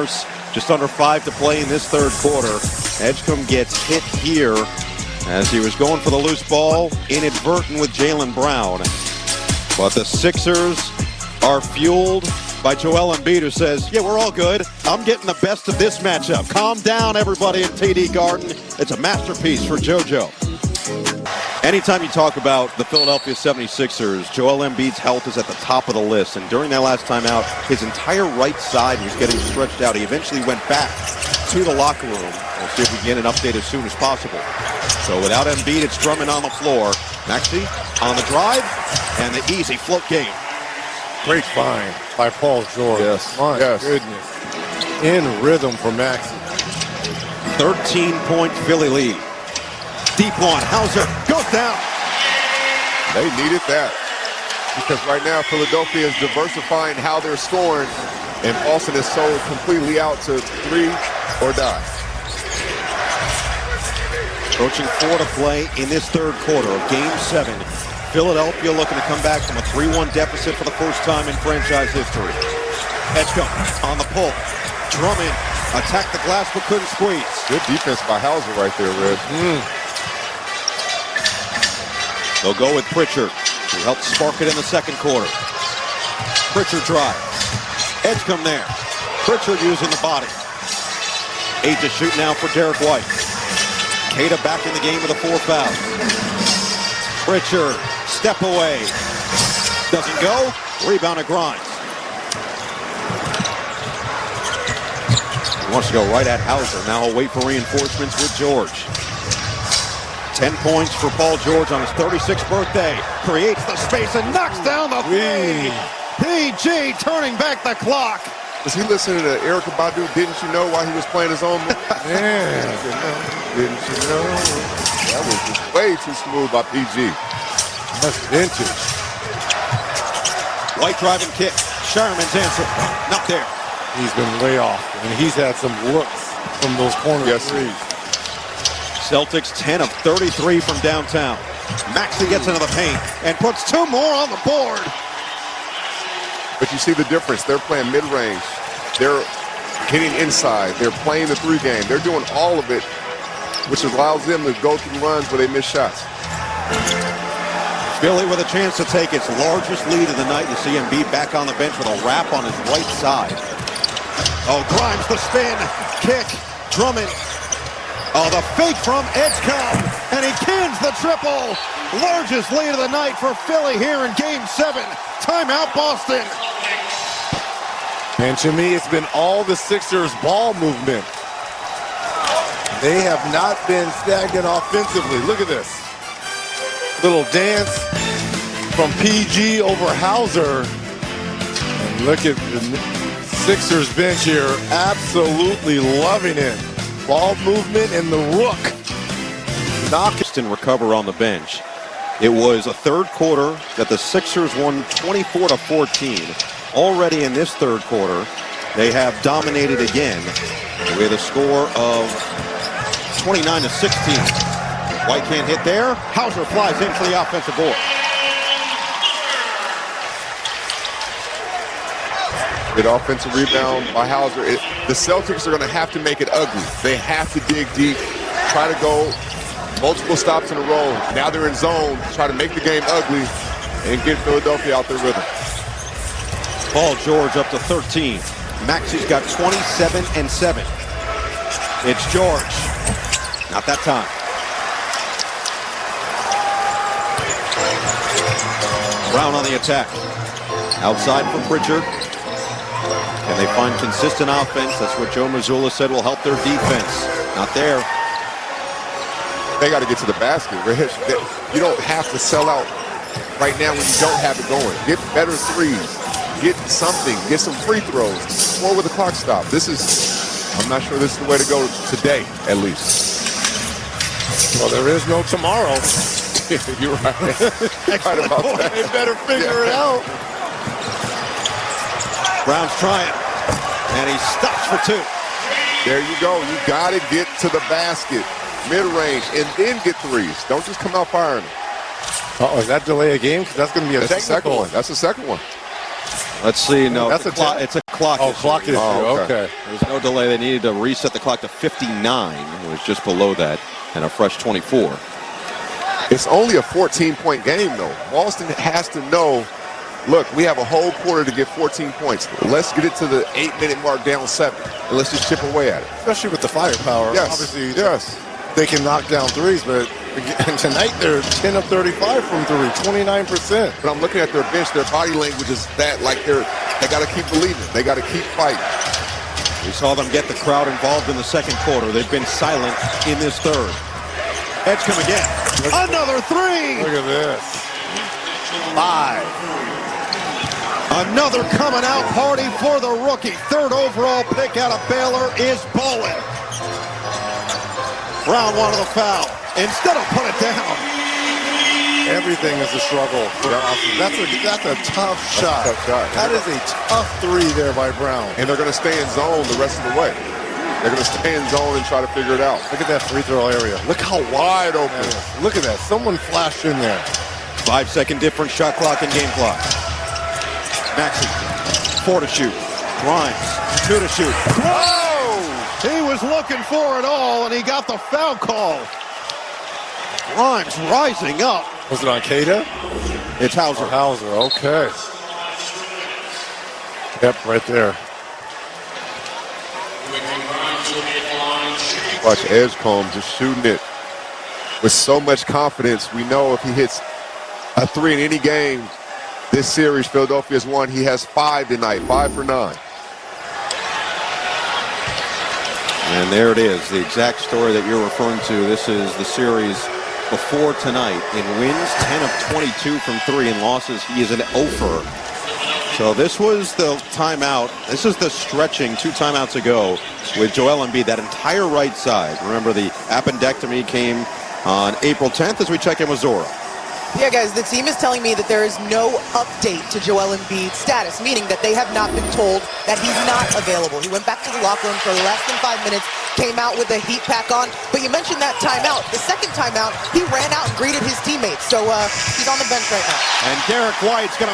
Just under 5 to play in this third quarter. Edgecombe gets hit here as he was going for the loose ball, inadvertent with Jaylen Brown. But the Sixers are fueled by Joel Embiid, who says, yeah, we're all good. I'm getting the best of this matchup. Calm down, everybody in TD Garden. It's a masterpiece for JoJo. Anytime you talk about the Philadelphia 76ers, Joel Embiid's health is at the top of the list. And during that last time out, his entire right side was getting stretched out. He eventually went back to the locker room. We'll see if we can get an update as soon as possible. So without Embiid, it's Drummond on the floor. Maxey on the drive and the easy float game. Great find by Paul George. Yes. My goodness. In rhythm for Maxey. 13-point Philly lead. Deep one, Hauser goes down. They needed that because right now Philadelphia is diversifying how they're scoring, and Boston is sold completely out to 3 or die. Approaching 4 to play in this third quarter of Game 7. Philadelphia looking to come back from a 3-1 deficit for the first time in franchise history. Edgecombe on the pull. Drummond attacked the glass but couldn't squeeze. Good defense by Hauser right there, Red. They'll go with Pritchard, who helped spark it in the second quarter. Pritchard drive. Edgecombe there. Pritchard using the body. 8 to shoot now for Derek White. Queta back in the game with a 4 fouls. Pritchard, step away. Doesn't go. Rebound at Grimes. He wants to go right at Hauser. Now he'll wait for reinforcements with George. 10 points for Paul George on his 36th birthday. Creates the space and knocks down the three. PG turning back the clock. Was he listening to Erykah Badu, Didn't You Know, while he was playing his own? Man. Didn't you know? That was just way too smooth by PG. That's vintage. White driving kick. Sherman's answer. Not there. He's been way off, and he's had some looks from those corner threes. Celtics 10 of 33 from downtown. Maxey gets into the paint and puts 2 more on the board. But you see the difference. They're playing mid-range. They're hitting inside. They're playing the 3 game. They're doing all of it, which allows them to go through runs where they miss shots. Philly with a chance to take its largest lead of the night. You see Embiid back on the bench with a wrap on his right side. Oh, Grimes the spin. Kick. Drummond. Oh, the fake from Edgecombe, and he cans the triple. Largest lead of the night for Philly here in Game 7. Timeout, Boston. And to me, it's been all the Sixers' ball movement. They have not been stagnant offensively. Look at this. Little dance from PG over Hauser. And look at the Sixers bench here, absolutely loving it. Ball movement and the rook. Knocked recover on the bench. It was a third quarter that the Sixers won 24-14. Already in this third quarter, they have dominated again with a score of 29-16. White can't hit there. Hauser flies in for the offensive board. Good offensive rebound by Hauser. The Celtics are going to have to make it ugly. They have to dig deep, try to go multiple stops in a row. Now they're in zone, try to make the game ugly and get Philadelphia out their rhythm. Paul George up to 13. Maxey's got 27 and 7. It's George. Not that time. Brown on the attack. Outside for Pritchard. Can they find consistent offense? That's what Joe Mazzulla said will help their defense. Not there. They got to get to the basket. You don't have to sell out right now when you don't have it going. Get better threes. Get something. Get some free throws. Score with the clock stop. I'm not sure this is the way to go today, at least. Well, there is no tomorrow. You're right. Right about that. They better figure it out. Brown's trying, and he stops for 2. There you go. You got to get to the basket, mid-range, and then get threes. Don't just come out firing. Is that delay a game? Because that's going to be a technical. Second one. That's the second one. Let's see. No, That's a clock. It's a clock. Oh, issue. clock issue. Oh, okay. There's no delay. They needed to reset the clock to 59. It was just below that, and a fresh 24. It's only a 14-point game, though. Boston has to know, look, we have a whole quarter to get 14 points. Let's get it to the 8-minute mark down 7, and let's just chip away at it. Especially with the firepower. Yes. Obviously, yes. they can knock down threes, but tonight they're 10 of 35 from 3, 29%. But I'm looking at their bench. Their body language is that, like, they got to keep believing. They got to keep fighting. We saw them get the crowd involved in the second quarter. They've been silent in this third. Edge come again. Another three. Look at this. 5. Another coming out party for the rookie. Third overall pick out of Baylor is Bowen. Brown wanted the foul. Instead of put it down. Everything is a struggle for Austin. That's a tough shot. Tough shot. That is a tough 3 there by Brown. And they're going to stay in zone the rest of the way. They're going to stay in zone and try to figure it out. Look at that free throw area. Look how wide open. Look at that. Someone flashed in there. 5-second difference, shot clock and game clock. Maxey, 4 to shoot. Grimes, 2 to shoot. Whoa! He was looking for it all, and he got the foul call. Grimes rising up. Was it on Cada? It's Hauser. Hauser, okay. Yep, right there. Watch Edgecombe just shooting it with so much confidence. We know if he hits a 3 in any game this series, Philadelphia's won. He has 5 tonight, 5 for 9. And there it is, the exact story that you're referring to. This is the series before tonight. In wins, 10 of 22 from 3. In losses, he is an 0-fer. So this was the timeout. This is the stretching 2 timeouts ago with Joel Embiid, that entire right side. Remember, the appendectomy came on April 10th as we check in with Zora. Yeah, guys, the team is telling me that there is no update to Joel Embiid's status, meaning that they have not been told that he's not available. He went back to the locker room for less than 5 minutes, came out with a heat pack on. But you mentioned that timeout. The second timeout, he ran out and greeted his teammates. So he's on the bench right now. And Derek White's going to